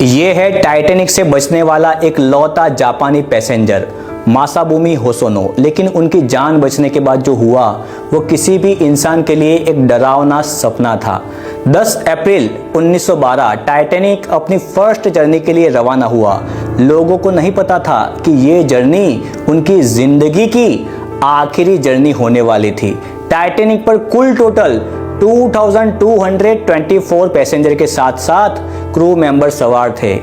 ये है टाइटैनिक से बचने वाला एक लौता जापानी पैसेंजर मासाबुमी होसोनो। लेकिन उनकी जान बचने के बाद जो हुआ वो किसी भी इंसान के लिए एक डरावना सपना था। 10 अप्रैल 1912 टाइटैनिक अपनी फर्स्ट जर्नी के लिए रवाना हुआ। लोगों को नहीं पता था कि ये जर्नी उनकी जिंदगी की आखिरी जर्नी होने वाली थी। टाइटैनिक पर कुल टोटल 2224 पैसेंजर के साथ साथ क्रू मेंबर सवार थे।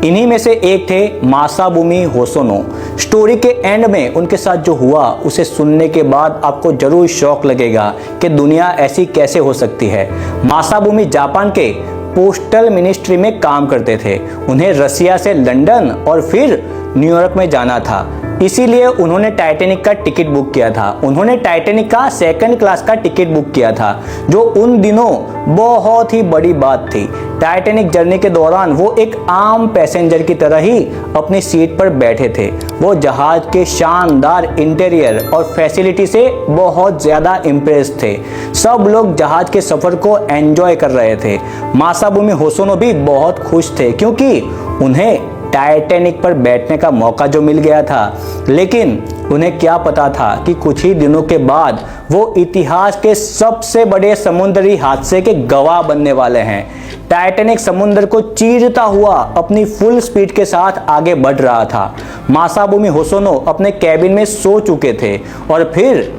इन्हीं में से एक थे मासाबुमी होसोनो। स्टोरी के एंड में उनके साथ जो हुआ उसे सुनने के बाद आपको जरूर शौक लगेगा कि दुनिया ऐसी कैसे हो सकती है। मासाबुमी जापान के पोस्टल मिनिस्ट्री में काम करते थे। उन्हें रसिया से लंदन और फिर न्यूयॉर्क में जाना था, इसीलिए उन्होंने टाइटैनिक का टिकट बुक किया था। उन्होंने टाइटैनिक का सेकंड क्लास का टिकट बुक किया था, जो उन दिनों बहुत ही बड़ी बात थी। टाइटैनिक जर्नी के दौरान वो एक आम पैसेंजर की तरह ही अपनी सीट पर बैठे थे। वो जहाज के शानदार इंटीरियर और फैसिलिटी से बहुत ज्यादा इम्प्रेस थे। सब लोग जहाज के सफर को एंजॉय कर रहे थे। मासाबुमी होसोनो भी बहुत खुश थे क्योंकि उन्हें टाइटैनिक पर बैठने का मौका जो मिल गया था। लेकिन उन्हें क्या पता था कि कुछ ही दिनों के बाद वो इतिहास के सबसे बड़े समुद्री हादसे के गवाह बनने वाले हैं। टाइटैनिक समुद्र को चीरता हुआ अपनी फुल स्पीड के साथ आगे बढ़ रहा था। मासाबुमी होसोनो अपने कैबिन में सो चुके थे और फिर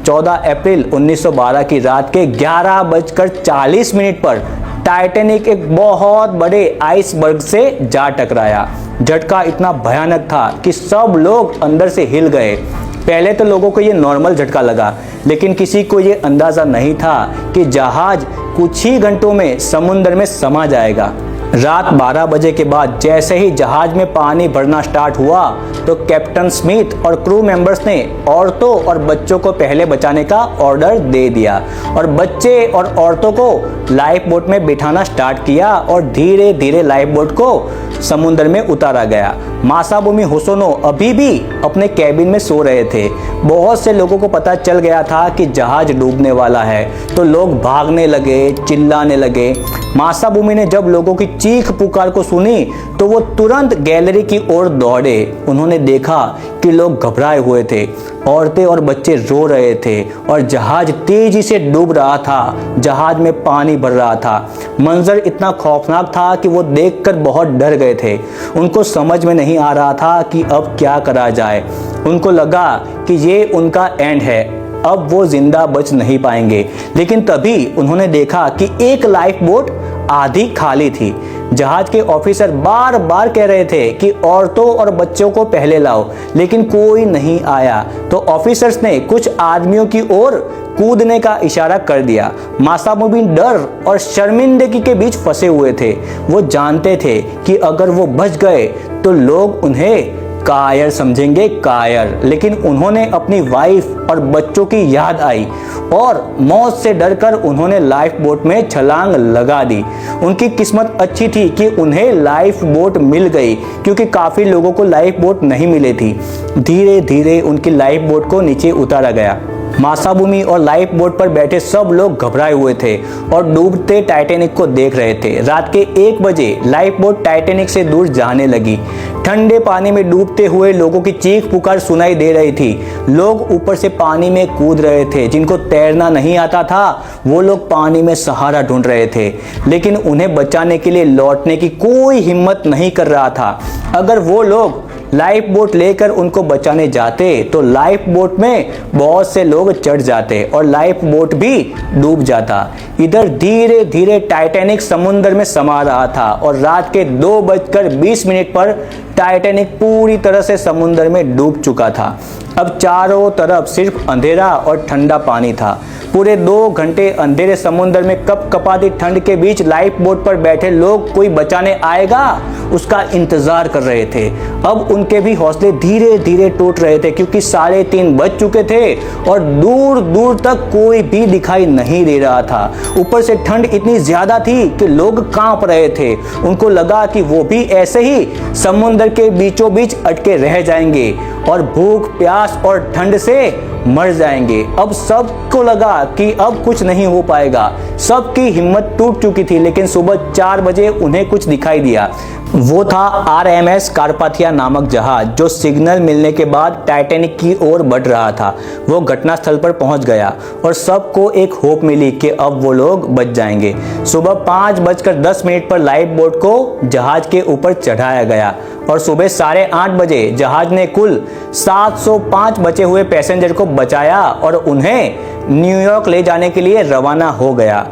14 अप्रैल 1912 की रात के 11:40 पर टाइटैनिक एक बहुत बड़े आइसबर्ग से जा टकराया। झटका इतना भयानक था कि सब लोग अंदर से हिल गए। पहले तो लोगों को ये नॉर्मल झटका लगा, लेकिन किसी को ये अंदाजा नहीं था कि जहाज कुछ ही घंटों में समुद्र में समा जाएगा। रात 12 बजे के बाद जैसे ही जहाज में पानी भरना स्टार्ट हुआ तो कैप्टन स्मिथ और क्रू मेंबर्स ने औरतों और बच्चों को पहले बचाने का ऑर्डर दे दिया और बच्चे और औरतों को लाइफ बोट में बिठाना स्टार्ट किया और धीरे धीरे लाइफ बोट को समुद्र में उतारा गया। मासाबुमी होसोनो अभी भी अपने कैबिन में सो रहे थे। बहुत से लोगों को पता चल गया था कि जहाज डूबने वाला है, तो लोग भागने लगे, चिल्लाने लगे। मासाबुमी ने जब लोगों की चीख पुकार को सुनी तो वो तुरंत गैलरी की ओर दौड़े। उन्होंने देखा कि लोग घबराए हुए थे, औरतें और बच्चे रो रहे थे और जहाज तेजी से डूब रहा था। जहाज में पानी भर रहा था। मंजर इतना खौफनाक था कि वो देखकर बहुत डर गए थे। उनको समझ में नहीं आ रहा था कि अब क्या करा जाए। उनको लगा कि ये उनका एंड है, अब वो जिंदा बच नहीं पाएंगे। लेकिन तभी उन्होंने देखा कि एक लाइफ बोट आधी खाली थी। जहाज के ऑफिसर बार बार कह रहे थे कि औरतों और बच्चों को पहले लाओ, लेकिन कोई नहीं आया। तो ऑफिसर्स ने कुछ आदमियों की ओर कूदने का इशारा कर दिया। मासाबुमी डर और शर्मिंदगी के बीच फंसे हुए थे। वो जानते थे कि अगर वो बच गए तो लोग उन्हें कायर समझेंगे, कायर। लेकिन उन्होंने अपनी वाइफ और बच्चों की याद आई और मौत से डरकर उन्होंने लाइफ बोट में छलांग लगा दी। उनकी किस्मत अच्छी थी कि उन्हें लाइफ बोट मिल गई, क्योंकि काफी लोगों को लाइफ बोट नहीं मिली थी। धीरे धीरे उनकी लाइफ बोट को नीचे उतारा गया। मासाबुमी और लाइफ बोट पर बैठे सब लोग घबराए हुए थे और डूबते टाइटैनिक को देख रहे थे। रात के 1 बजे लाइफ बोट टाइटैनिक से दूर जाने लगी। ठंडे पानी में डूबते हुए लोगों की चीख पुकार सुनाई दे रही थी। लोग ऊपर से पानी में कूद रहे थे। जिनको तैरना नहीं आता था वो लोग पानी में सहारा ढूंढ रहे थे, लेकिन उन्हें बचाने के लिए लौटने की कोई हिम्मत नहीं कर रहा था। अगर वो लोग लाइफ बोट लेकर उनको बचाने जाते तो लाइफ बोट में बहुत से लोग चढ़ जाते और लाइफ बोट भी डूब जाता। इधर धीरे धीरे टाइटैनिक समुद्र में समा रहा था और रात के 2:20 पर टाइटैनिक पूरी तरह से समुद्र में डूब चुका था। अब चारों तरफ सिर्फ अंधेरा और ठंडा पानी था। पूरे 2 घंटे अंधेरे समुद्र में कपकपाती ठंड के बीच लाइफ बोट पर बैठे लोग कोई बचाने आएगा उसका इंतजार कर रहे थे। अब उनके भी हौसले धीरे धीरे टूट रहे थे, क्योंकि 3:30 बज चुके थे और दूर दूर तक कोई भी दिखाई नहीं दे रहा था। ऊपर से ठंड इतनी ज्यादा थी कि लोग कांप रहे थे। उनको लगा कि वो भी ऐसे ही समुद्र के बीचों बीच अटके रह जाएंगे और भूख, प्यास और ठंड से मर जाएंगे। अब सबको लगा कि अब कुछ नहीं हो पाएगा। सबकी हिम्मत टूट चुकी थी। लेकिन सुबह 4 बजे उन्हें कुछ दिखाई दिया। वो था RMS कार्पाथिया नामक जहाज जो सिग्नल मिलने के बाद टाइटैनिक की ओर बढ़ रहा था। वो घटनास्थल पर पहुंच गया और सबको एक होप मिली कि अब वो लोग बच जाएंगे। सुबह 5:10 पर लाइफ बोट को जहाज के ऊपर चढ़ाया गया और सुबह 8:30 बजे जहाज ने कुल 705 बचे हुए पैसेंजर को बचाया और उन्हें न्यूयॉर्क ले जाने के लिए रवाना हो गया।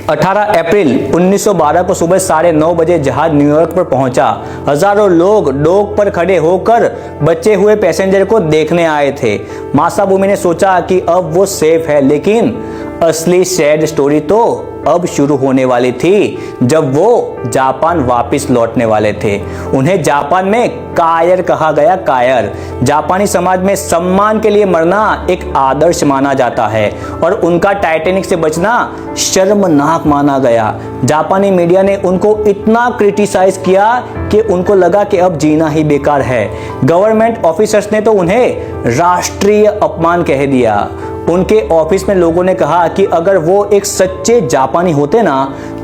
18 अप्रैल 1912 को सुबह 9:30 बजे जहाज न्यूयॉर्क पर पहुंचा। हजारों लोग डॉक पर खड़े होकर बचे हुए पैसेंजर को देखने आए थे। मासाबुमी ने सोचा कि अब वो सेफ है, लेकिन असली सैड स्टोरी तो अब शुरू होने वाली थी जब वो जापान वापस लौटने वाले थे। उन्हें जापान में कायर कहा गया। कायर जापानी समाज में सम्मान के लिए मरना एक आदर्श माना जाता है और उनका टाइटैनिक से बचना शर्मनाक माना गया। जापानी मीडिया ने उनको इतना क्रिटिसाइज किया कि उनको लगा कि अब जीना ही बेकार है। गवर्नमेंट ऑफिसर्स ने तो उन्हें राष्ट्रीय अपमान कह दिया। उनके ऑफिस में लोगों ने कहा कि अगर वो एक सच्चे जापानी होते ना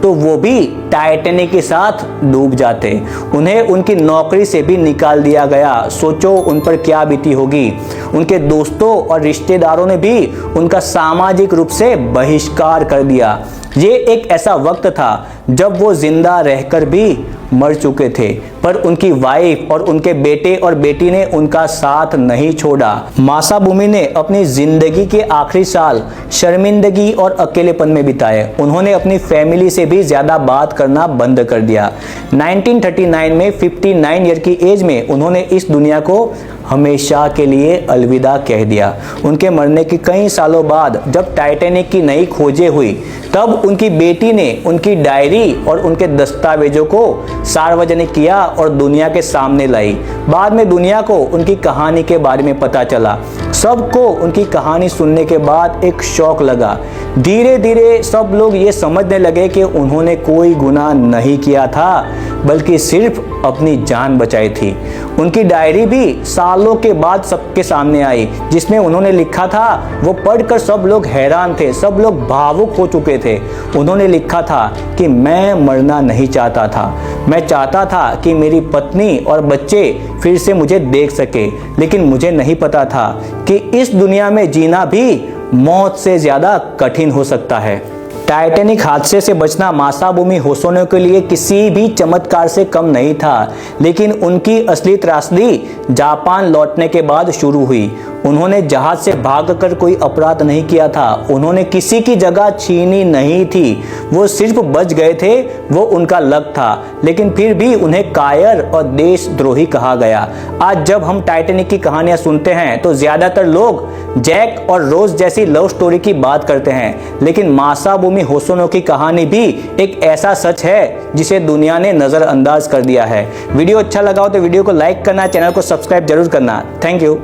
तो वो भी टाइटैनिक के साथ डूब जाते। उन्हें उनकी नौकरी से भी निकाल दिया गया। सोचो उन पर क्या बीती होगी। उनके दोस्तों और रिश्तेदारों ने भी उनका सामाजिक रूप से बहिष्कार कर दिया। ये एक ऐसा वक्त था जब वो जिंदा रहकर भी मर चुके थे, पर उनकी वाइफ और उनके बेटे और बेटी ने उनका साथ नहीं छोड़ा। मासाबुमी ने अपनी जिंदगी के आखिरी साल शर्मिंदगी और अकेलेपन में बिताए। उन्होंने अपनी फैमिली से भी ज्यादा बात करना बंद कर दिया। 1939 में 59 ईयर की एज में उन्होंने इस दुनिया को हमेशा के लिए अलविदा कह दिया। उनके मरने के कई सालों बाद जब टाइटैनिक की नई खोजें हुई तब उनकी बेटी ने उनकी डायरी और उनके दस्तावेजों को सार्वजनिक किया और दुनिया के सामने लाई। बाद में दुनिया को उनकी कहानी के बारे में पता चला। सबको उनकी कहानी सुनने के बाद एक शौक लगा। धीरे धीरे सब लोग ये समझने लगे कि उन्होंने कोई गुनाह नहीं किया था, बल्कि सिर्फ अपनी जान बचाई थी। उनकी डायरी भी सालों के बाद सबके सामने आई, जिसमें उन्होंने लिखा था। वो पढ़कर सब लोग हैरान थे, सब लोग भावुक हो चुके थे। उन्होंने लिखा था कि मैं मरना नहीं चाहता था। मैं चाहता था कि मेरी पत्नी और बच्चे फिर से मुझे देख सके, लेकिन मुझे नहीं पता था कि इस दुनिया में जीना भी मौत से ज्यादा कठिन हो सकता है। टाइटैनिक हादसे से बचना मासाबुमी होसोनो के लिए किसी भी चमत्कार से कम नहीं था, लेकिन उनकी असली त्रासदी जापान लौटने के बाद शुरू हुई। उन्होंने जहाज से भागकर कोई अपराध नहीं किया था। उन्होंने किसी की जगह छीनी नहीं थी। वो सिर्फ बच गए थे, वो उनका लक था, लेकिन फिर भी उन्हें कायर और देशद्रोही कहा गया। आज जब हम टाइटैनिक की कहानियां सुनते हैं तो ज्यादातर लोग जैक और रोज जैसी लव स्टोरी की बात करते हैं, लेकिन मासाबुमी होसोनो की कहानी भी एक ऐसा सच है जिसे दुनिया ने नजरअंदाज कर दिया है। वीडियो अच्छा लगा हो तो वीडियो को लाइक करना, चैनल को सब्सक्राइब जरूर करना। Thank you.